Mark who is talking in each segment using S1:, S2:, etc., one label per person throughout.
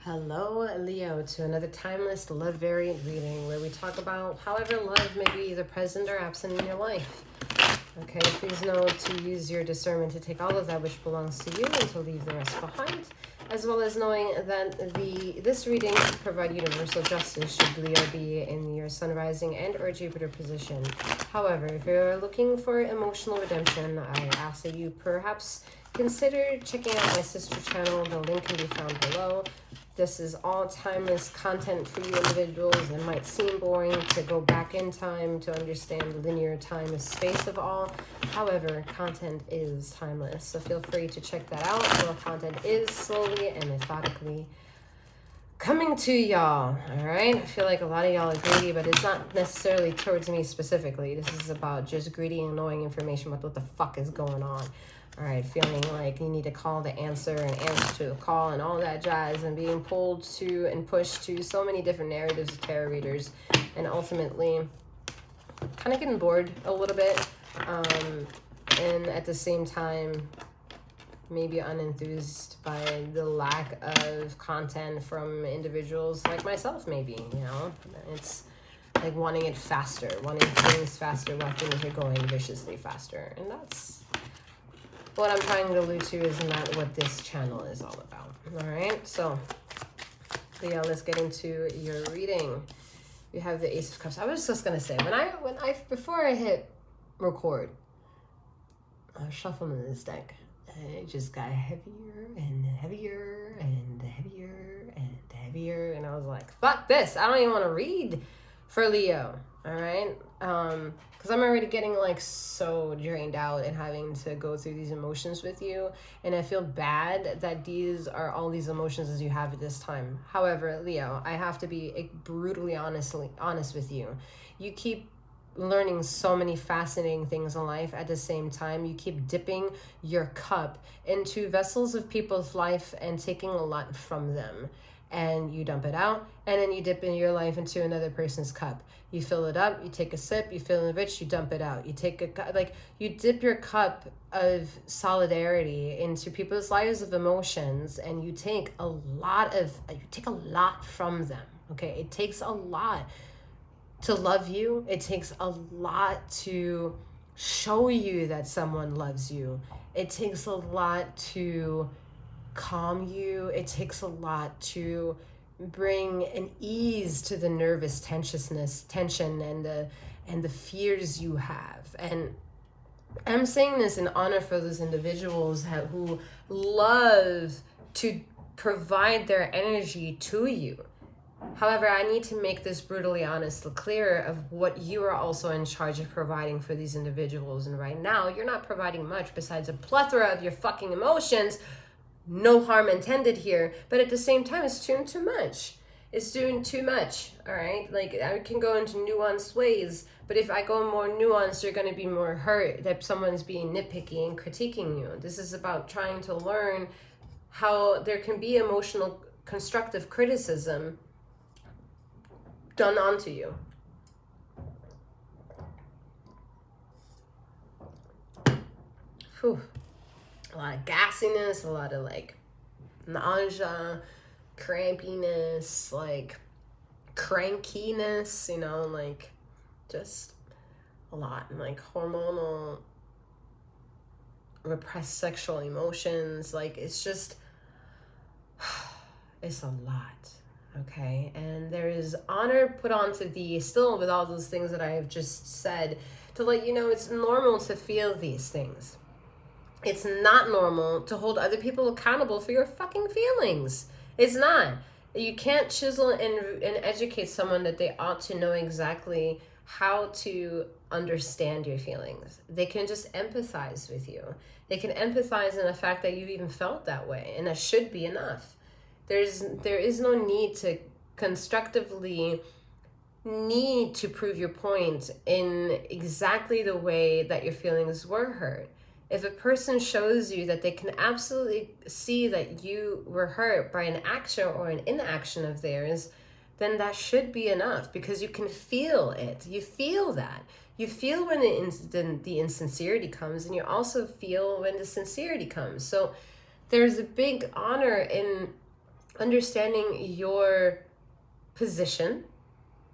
S1: Hello, Leo, to another timeless, love variant reading where we talk about however love may be either present or absent in your life. Okay, please know to use your discernment to take all of that which belongs to you and to leave the rest behind, as well as knowing that this reading can provide universal justice should Leo be in your sun rising and or Jupiter position. However, if you're looking for emotional redemption, I ask that you perhaps consider checking out my sister channel. The link can be found below. This is all timeless content for you individuals. It might seem boring to go back in time to understand the linear time and space of all. However, content is timeless. So feel free to check that out. More content is slowly and methodically coming to y'all. All right. I feel like a lot of y'all are greedy, but it's not necessarily towards me specifically. This is about just greedy and knowing information about what the fuck is going on. All right, feeling like you need to call the answer and answer to the call and all that jazz, and being pulled to and pushed to so many different narratives of tarot readers, and ultimately kind of getting bored a little bit, and at the same time maybe unenthused by the lack of content from individuals like myself. Maybe, you know, it's like wanting it faster, wanting things faster while things are going viciously faster, and that's what I'm trying to allude to is not what this channel is all about. All right, so Leo, let's get into your reading. We have the Ace of Cups. I was just gonna say, before I hit record, I was shuffling this deck, and it just got heavier and heavier and heavier and heavier, and I was like, fuck this! I don't even want to read for Leo. All right, because I'm already getting like so drained out and having to go through these emotions with you, and I feel bad that these are all these emotions as you have at this time. However, Leo, I have to be brutally honest with you. You keep learning so many fascinating things in life at the same time. You keep dipping your cup into vessels of people's life and taking a lot from them, and you dump it out, and then you dip in your life into another person's cup. You fill it up, you take a sip, you feel enriched, you dump it out. You take you dip your cup of solidarity into people's lives of emotions, and you take a lot from them. Okay, it takes a lot to love you. It takes a lot to show you that someone loves you. It takes a lot to calm you. It takes a lot to bring an ease to the nervous tension and the fears you have. And I'm saying this in honor for those individuals who love to provide their energy to you. However, I need to make this brutally honest, clear of what you are also in charge of providing for these individuals. And right now, you're not providing much besides a plethora of your fucking emotions. No harm intended here, but at the same time, it's doing too much. It's doing too much, all right? Like, I can go into nuanced ways, but if I go more nuanced, you're going to be more hurt that someone's being nitpicky and critiquing you. This is about trying to learn how there can be emotional, constructive criticism done onto you. Whew. A lot of gassiness, a lot of like nausea, crampiness, like crankiness, you know, like just a lot, and like hormonal repressed sexual emotions. Like it's just, it's a lot. Okay, and there is honor put onto thee still with all those things that I have just said to let you know it's normal to feel these things. It's not normal to hold other people accountable for your fucking feelings. It's not. You can't chisel and educate someone that they ought to know exactly how to understand your feelings. They can just empathize with you. They can empathize in the fact that you've even felt that way, and that should be enough. There is no need to constructively need to prove your point in exactly the way that your feelings were hurt. If a person shows you that they can absolutely see that you were hurt by an action or an inaction of theirs, then that should be enough, because you can feel it. You feel that. You feel when the insincerity comes, and you also feel when the sincerity comes. So there's a big honor in understanding your position,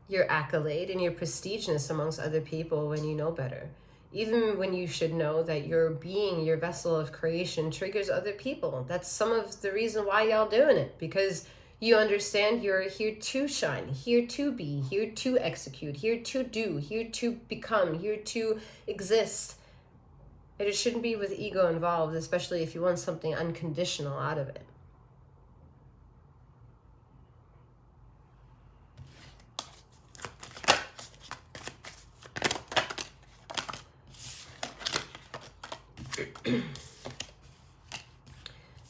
S1: your accolade, and your prestigious amongst other people when you know better. Even when you should know that your being, your vessel of creation, triggers other people. That's some of the reason why y'all doing it, because you understand you're here to shine, here to be, here to execute, here to do, here to become, here to exist. And it shouldn't be with ego involved, especially if you want something unconditional out of it.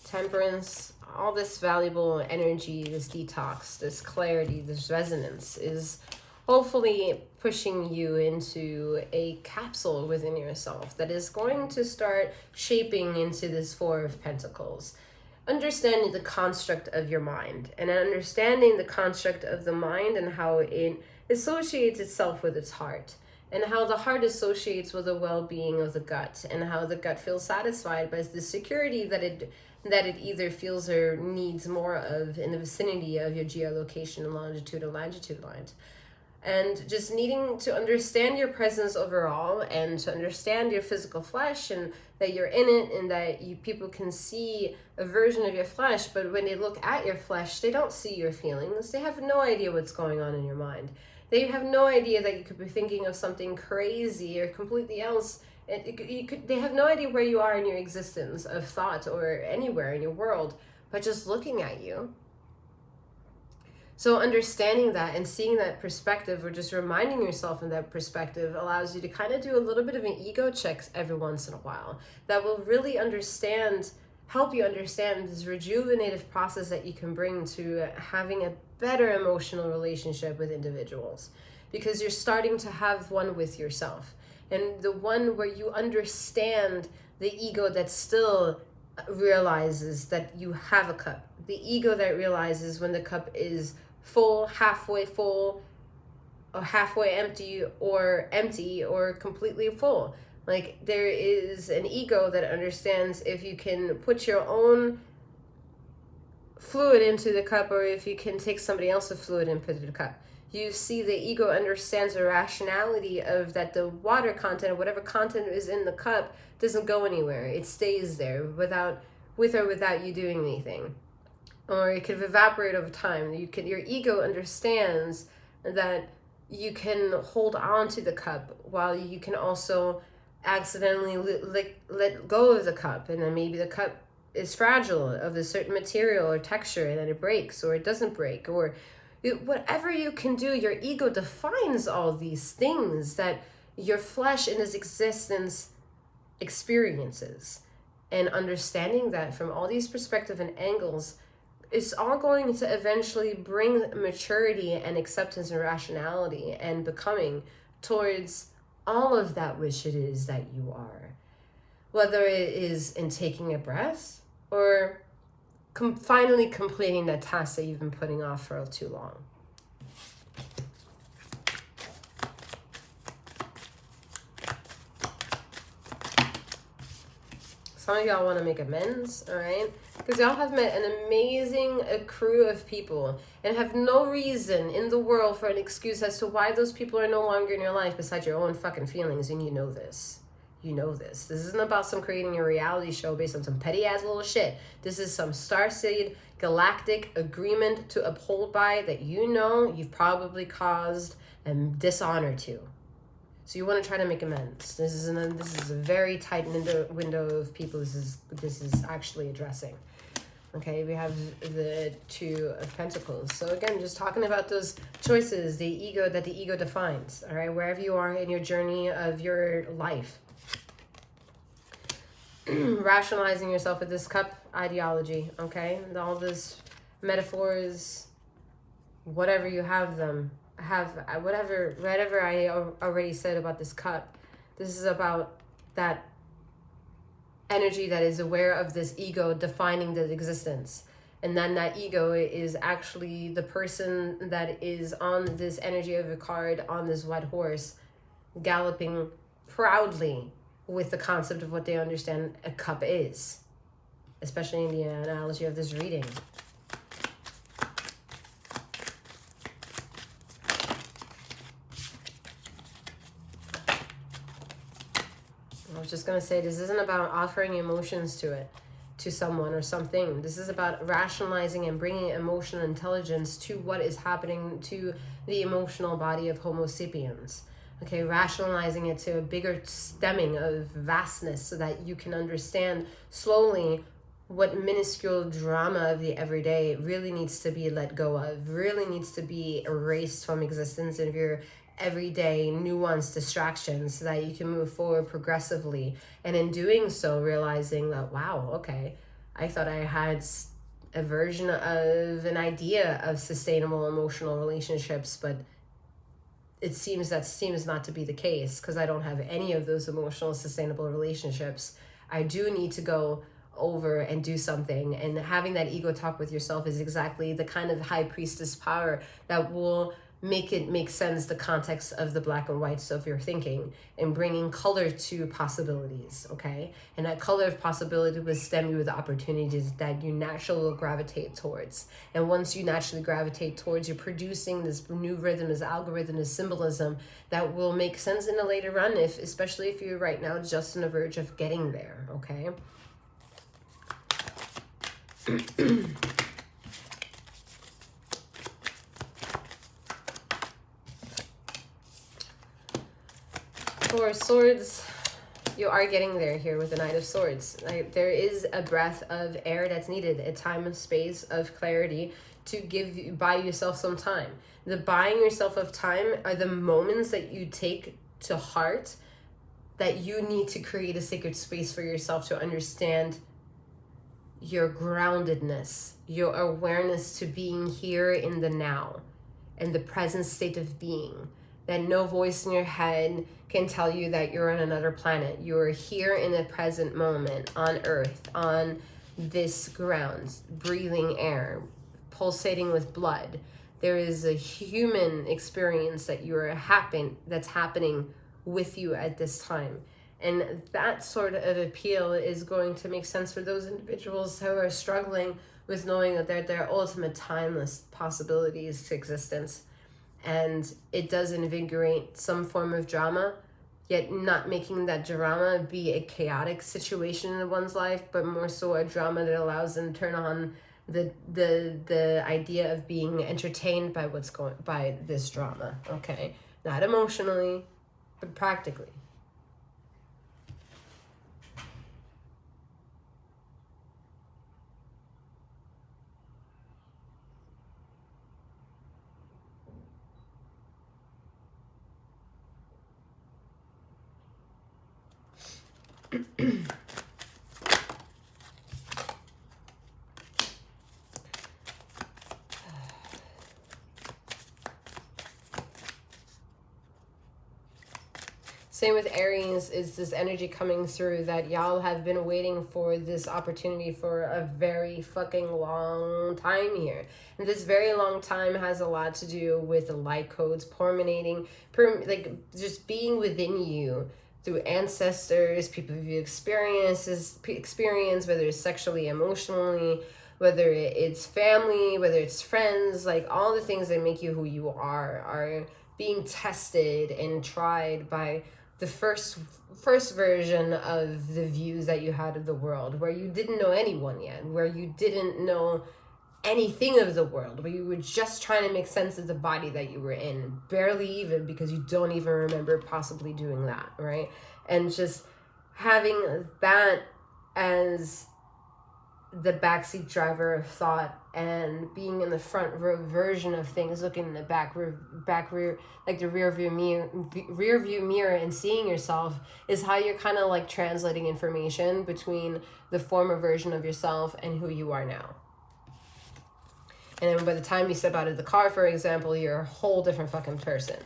S1: Temperance, all this valuable energy, this detox, this clarity, this resonance is hopefully pushing you into a capsule within yourself that is going to start shaping into this Four of Pentacles. Understanding the construct of your mind, and understanding the construct of the mind and how it associates itself with its heart, and how the heart associates with the well-being of the gut, and how the gut feels satisfied by the security that it either feels or needs more of in the vicinity of your geolocation and longitude and latitude lines. And just needing to understand your presence overall, and to understand your physical flesh, and that you're in it, and that people can see a version of your flesh, but when they look at your flesh, they don't see your feelings. They have no idea what's going on in your mind. They have no idea that you could be thinking of something crazy or completely else. They have no idea where you are in your existence of thought or anywhere in your world, but just looking at you. So understanding that and seeing that perspective, or just reminding yourself of that perspective, allows you to kind of do a little bit of an ego check every once in a while. That will really help you understand this rejuvenative process that you can bring to having a better emotional relationship with individuals. Because you're starting to have one with yourself. And the one where you understand the ego that still realizes that you have a cup. The ego that realizes when the cup is full, or halfway empty, or completely full. Like, there is an ego that understands if you can put your own fluid into the cup, or if you can take somebody else's fluid and put it in the cup. You see, the ego understands the rationality of that the water content, or whatever content is in the cup, doesn't go anywhere. It stays there with or without you doing anything. Or it could evaporate over time. Your ego understands that you can hold on to the cup, while you can also accidentally let go of the cup, and then maybe the cup is fragile, of a certain material or texture, and then it breaks, or it doesn't break, or whatever you can do. Your ego defines all these things that your flesh in its existence experiences. And understanding that from all these perspectives and angles, it's all going to eventually bring maturity and acceptance and rationality and becoming towards all of that which it is that you are. Whether it is in taking a breath, or finally completing that task that you've been putting off for too long. Some of y'all want to make amends, all right? Because y'all have met an amazing crew of people and have no reason in the world for an excuse as to why those people are no longer in your life besides your own fucking feelings, and you know this. You know this. This isn't about some creating a reality show based on some petty ass little shit. This is some star-studded galactic agreement to uphold by that you know you've probably caused and dishonor to. So you want to try to make amends. This is a very tight window of people this is actually addressing. Okay, we have the Two of Pentacles. So again, just talking about those choices, the ego that the ego defines. All right, wherever you are in your journey of your life. Rationalizing yourself with this cup ideology, okay? All these metaphors, whatever you have them, whatever I already said about this cup. This is about that energy that is aware of this ego defining the existence. And then that ego is actually the person that is on this energy of a card on this white horse, galloping proudly with the concept of what they understand a cup is, especially in the analogy of this reading. was just going to say, this isn't about offering emotions to someone or something. This is about rationalizing and bringing emotional intelligence to what is happening to the emotional body of Homo sapiens. Okay, rationalizing it to a bigger stemming of vastness so that you can understand slowly what minuscule drama of the everyday really needs to be let go of, really needs to be erased from existence of your everyday nuanced distractions so that you can move forward progressively. And in doing so, realizing that, wow, okay, I thought I had a version of an idea of sustainable emotional relationships, but it seems not to be the case, because I don't have any of those emotional sustainable relationships. I do need to go over and do something, and having that ego talk with yourself is exactly the kind of high priestess power that will make it make sense, the context of the black and whites of your thinking, and bringing color to possibilities. Okay, and that color of possibility will stem you with opportunities that you naturally will gravitate towards. And once you naturally gravitate towards, you're producing this new rhythm, this algorithm, this symbolism that will make sense in the later run, especially if you're right now just on the verge of getting there. Okay. For Swords, you are getting there here with the Knight of Swords. There is a breath of air that's needed, a time and space of clarity to buy yourself some time. The buying yourself of time are the moments that you take to heart, that you need to create a sacred space for yourself to understand your groundedness, your awareness to being here in the now and the present state of being. That no voice in your head can tell you that you're on another planet. You're here in the present moment, on Earth, on this ground, breathing air, pulsating with blood. There is a human experience that's happening with you at this time. And that sort of appeal is going to make sense for those individuals who are struggling with knowing that they're their ultimate timeless possibilities to existence. And it does invigorate some form of drama, yet not making that drama be a chaotic situation in one's life, but more so a drama that allows them to turn on the idea of being entertained by this drama. Okay, not emotionally, but practically. Same with Aries, is this energy coming through that y'all have been waiting for this opportunity for a very fucking long time here. And this very long time has a lot to do with the light codes permeating, just being within you through ancestors, people who experience, whether it's sexually, emotionally, whether it's family, whether it's friends, like all the things that make you who you are being tested and tried by the first version of the views that you had of the world, where you didn't know anyone yet, where you didn't know anything of the world, where you were just trying to make sense of the body that you were in, barely even, because you don't even remember possibly doing that, right? And just having that as the backseat driver of thought and being in the front row version of things, looking in the back rear, like the rear view mirror and seeing yourself, is how you're kind of like translating information between the former version of yourself and who you are now. And then by the time you step out of the car, for example, you're a whole different fucking person.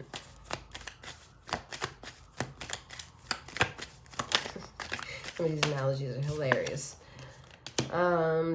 S1: Some of these analogies are hilarious.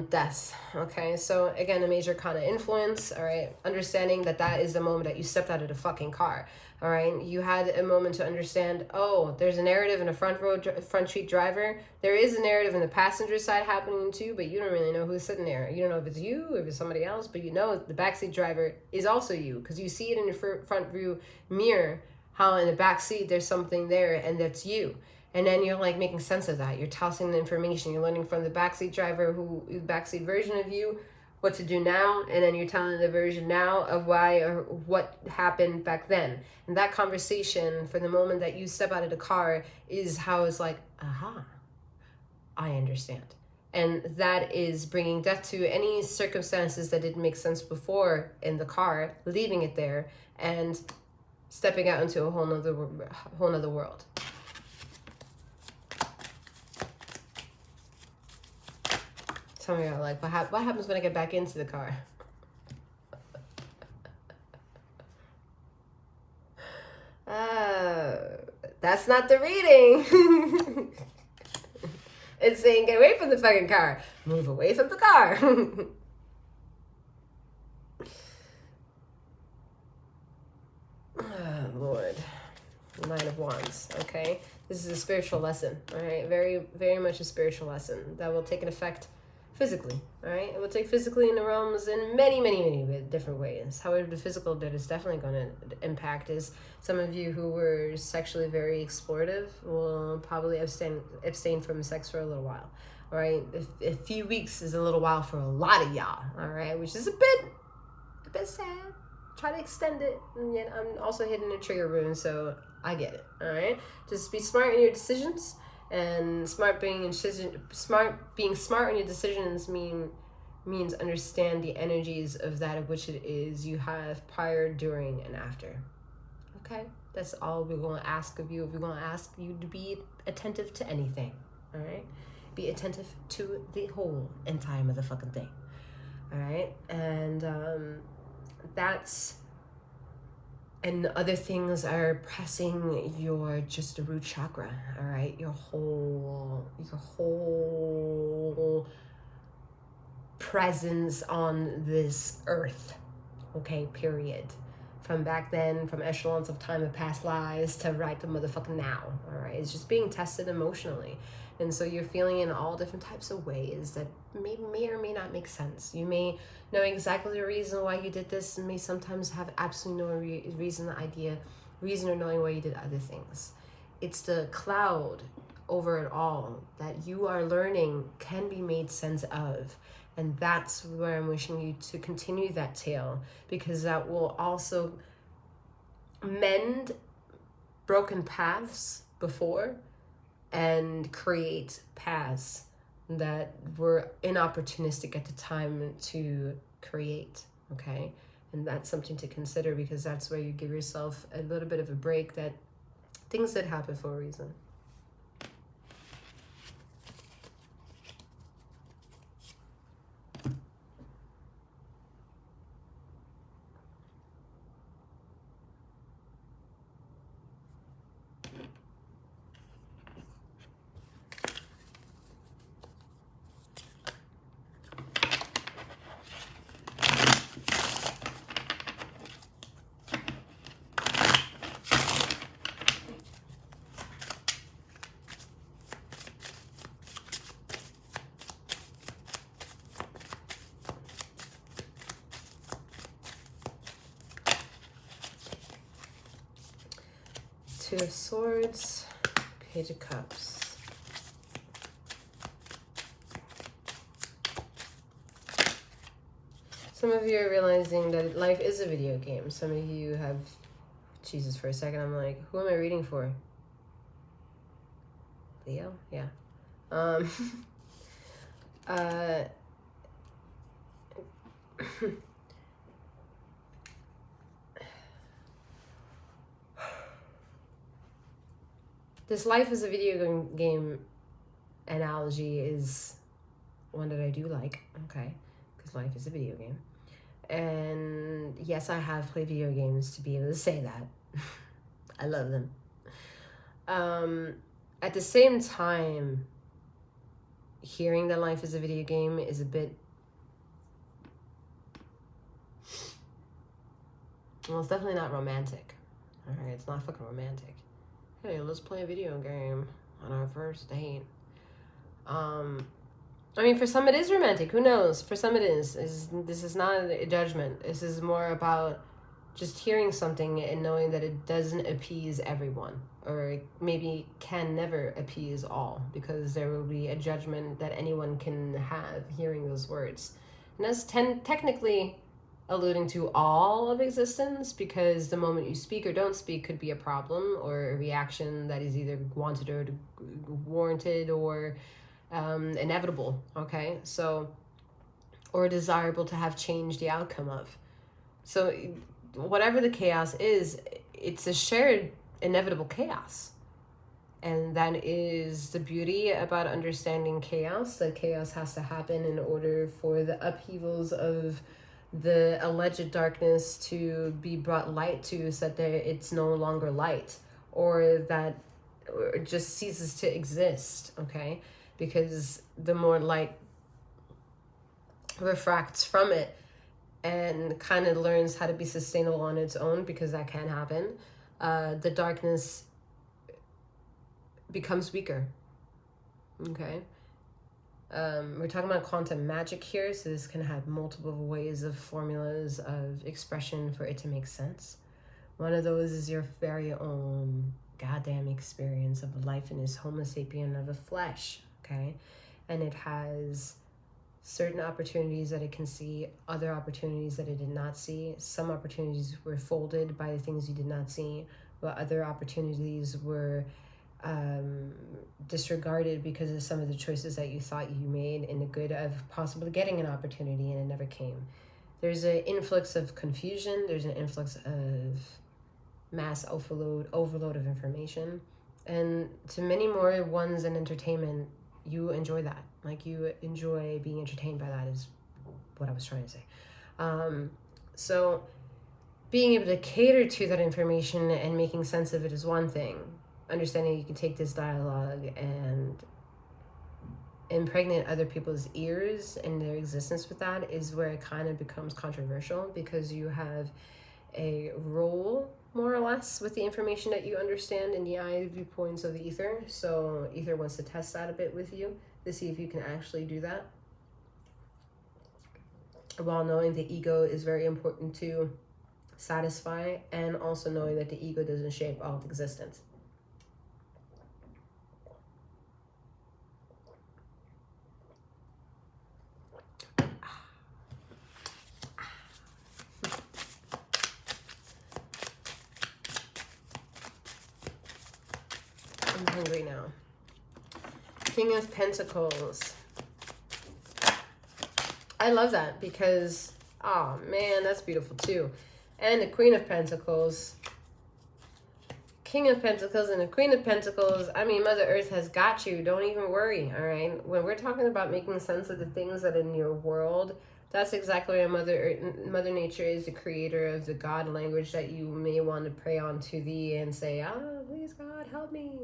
S1: Death. Okay, so again, a major kind of influence. All right, understanding that is the moment that you stepped out of the fucking car. All right, you had a moment to understand, oh, there's a narrative in a front seat driver. There is a narrative in the passenger side happening too, but you don't really know who's sitting there. You don't know if it's you, if it's somebody else, but you know the backseat driver is also you, because you see it in your front view mirror, how in the back seat there's something there, and that's you. And then you're like making sense of that. You're tossing the information. You're learning from the backseat driver, backseat version of you, what to do now. And then you're telling the version now of why or what happened back then. And that conversation for the moment that you step out of the car is how it's like, aha, I understand. And that is bringing death to any circumstances that didn't make sense before in the car, leaving it there and stepping out into a whole nother world. Some of you are like, what happens when I get back into the car? That's not the reading. It's saying get away from the fucking car. Move away from the car. Oh, Lord. Nine of Wands, okay? This is a spiritual lesson, all right? Very, very much a spiritual lesson that will take an effect physically, all right? It will take physically in the realms in many, many, many different ways. However, the physical that is definitely going to impact is some of you who were sexually very explorative will probably abstain from sex for a little while, all right? A few weeks is a little while for a lot of y'all, all right? Which is a bit sad. Try to extend it, and yet I'm also hitting a trigger wound, so I get it, all right? Just be smart in your decisions. And being smart in your decisions means understand the energies of that of which it is you have prior, during, and after. Okay? That's all we're going to ask of you. We're going to ask you to be attentive to anything. All right? Be attentive to the whole entire motherfucking thing. All right? And that's... And other things are pressing your just the root chakra, all right? Your whole presence on this earth, okay, period. From back then, from echelons of time of past lives to right the motherfucking now, all right? It's just being tested emotionally. And so you're feeling in all different types of ways that may or may not make sense. You may know exactly the reason why you did this and may sometimes have absolutely no reason or knowing why you did other things. It's the cloud over it all that you are learning can be made sense of. And that's where I'm wishing you to continue that tale, because that will also mend broken paths before and create paths that were inopportunistic at the time to create, okay? And that's something to consider, because that's where you give yourself a little bit of a break, that things did happen for a reason. Two of Swords, Page of Cups. Some of you are realizing that life is a video game. Some of you have, Jesus, for a second, I'm like, who am I reading for? Leo? Yeah. This life is a video game analogy is one that I do like, okay? Because life is a video game. And yes, I have played video games to be able to say that. I love them. At the same time, hearing that life is a video game is a bit... Well, it's definitely not romantic. All right, it's not fucking romantic. Hey, let's play a video game on our first date. I mean, for some it is romantic. Who knows? For some it is. This is not a judgment. This is more about just hearing something and knowing that it doesn't appease everyone, or maybe can never appease all, because there will be a judgment that anyone can have hearing those words. And that's technically alluding to all of existence, because the moment you speak or don't speak could be a problem or a reaction that is either wanted or warranted or inevitable, okay? So, or desirable to have changed the outcome of. So whatever the chaos is, it's a shared inevitable chaos. And that is the beauty about understanding chaos, that chaos has to happen in order for the upheavals of the alleged darkness to be brought light to, so that it's no longer light, or that it just ceases to exist, okay? Because the more light refracts from it and kind of learns how to be sustainable on its own, because that can happen, the darkness becomes weaker, okay? We're talking about quantum magic here, so this can have multiple ways of formulas of expression for it to make sense. One of those is your very own goddamn experience of life in this Homo sapien of the flesh, okay? And it has certain opportunities that it can see, other opportunities that it did not see. Some opportunities were folded by the things you did not see, while other opportunities were disregarded because of some of the choices that you thought you made in the good of possibly getting an opportunity, and it never came. There's an influx of confusion. There's an influx of mass overload of information. And to many more ones in entertainment, you enjoy that. Like, you enjoy being entertained by that, is what I was trying to say. So being able to cater to that information and making sense of it is one thing. Understanding you can take this dialogue and impregnate other people's ears and their existence with that is where it kind of becomes controversial, because you have a role, more or less, with the information that you understand in the eye viewpoints of the ether. So ether wants to test that a bit with you to see if you can actually do that, while knowing the ego is very important to satisfy, and also knowing that the ego doesn't shape all of existence. I'm hungry now. King of Pentacles. I love that because, oh man, that's beautiful too. And the Queen of Pentacles. King of Pentacles and the Queen of Pentacles. I mean, Mother Earth has got you. Don't even worry, all right? When we're talking about making sense of the things that are in your world, that's exactly why Mother Nature is the creator of the God language that you may want to pray on to thee and say, please God, help me.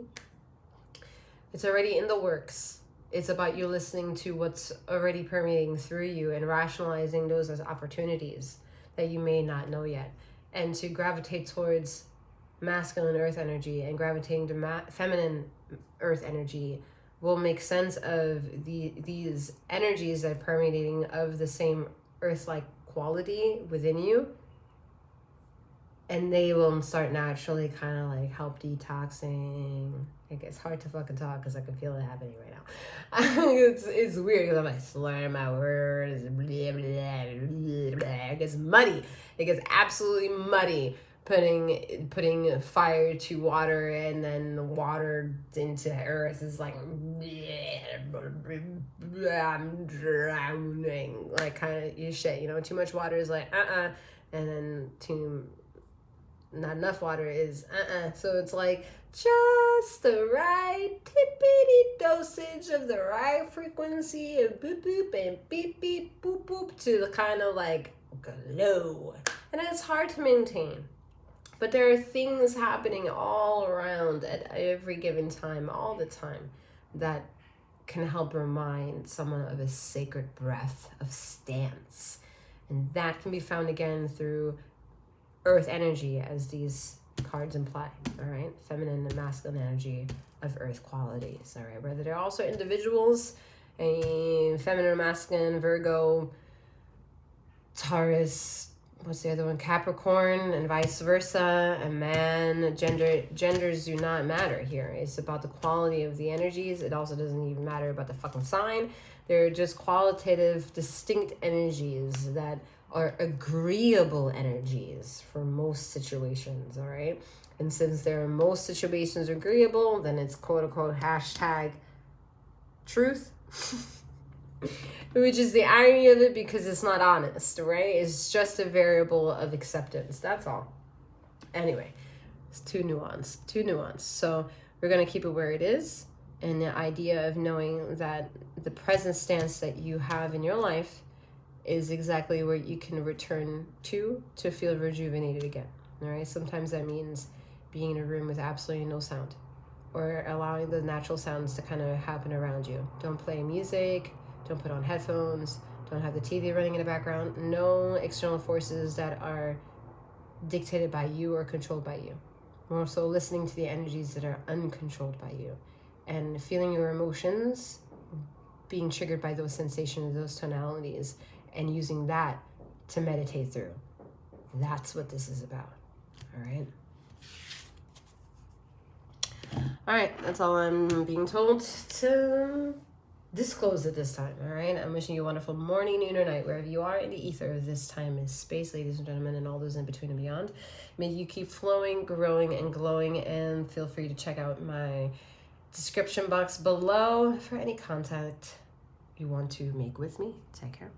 S1: It's already in the works. It's about you listening to what's already permeating through you and rationalizing those as opportunities that you may not know yet. And to gravitate towards masculine earth energy and gravitating to feminine earth energy will make sense of these energies that are permeating of the same earth-like quality within you. And they will start naturally kind of like help detoxing. It's hard to fucking talk because I can feel it happening right now. It's weird because I'm like slurring my words. It gets muddy. It gets absolutely muddy. Putting fire to water and then the water into earth is like, I'm drowning. Like, kind of your shit, you know. Too much water is like, and then not enough water is So it's like just the right tippity dosage of the right frequency of boop boop and beep beep boop boop to the kind of like glow. And it's hard to maintain. But there are things happening all around at every given time, all the time, that can help remind someone of a sacred breath of stance. And that can be found again through earth energy, as these cards imply, all right? Feminine and masculine energy of earth qualities, all right? Whether they're also individuals, a feminine or masculine, Virgo, Taurus, what's the other one? Capricorn and vice versa. A man, genders do not matter here. It's about the quality of the energies. It also doesn't even matter about the fucking sign. They're just qualitative, distinct energies that are agreeable energies for most situations, all right? And since they're in most situations agreeable, then it's quote unquote hashtag truth. Which is the irony of it, because it's not honest, right? It's just a variable of acceptance. That's all. Anyway, it's too nuanced. So we're going to keep it where it is. And the idea of knowing that the present stance that you have in your life is exactly where you can return to feel rejuvenated again. All right. Sometimes that means being in a room with absolutely no sound, or allowing the natural sounds to kind of happen around you. Don't play music. Don't put on headphones. Don't have the TV running in the background. No external forces that are dictated by you or controlled by you. More so listening to the energies that are uncontrolled by you, and feeling your emotions being triggered by those sensations, those tonalities, and using that to meditate through. That's what this is about. All right. All right. That's all I'm being told to disclose at this time. All right. I'm wishing you a wonderful morning, noon, or night, wherever you are in the ether. This time is space, ladies and gentlemen, and all those in between and beyond. May you keep flowing, growing, and glowing. And feel free to check out my description box below for any contact you want to make with me. Take care.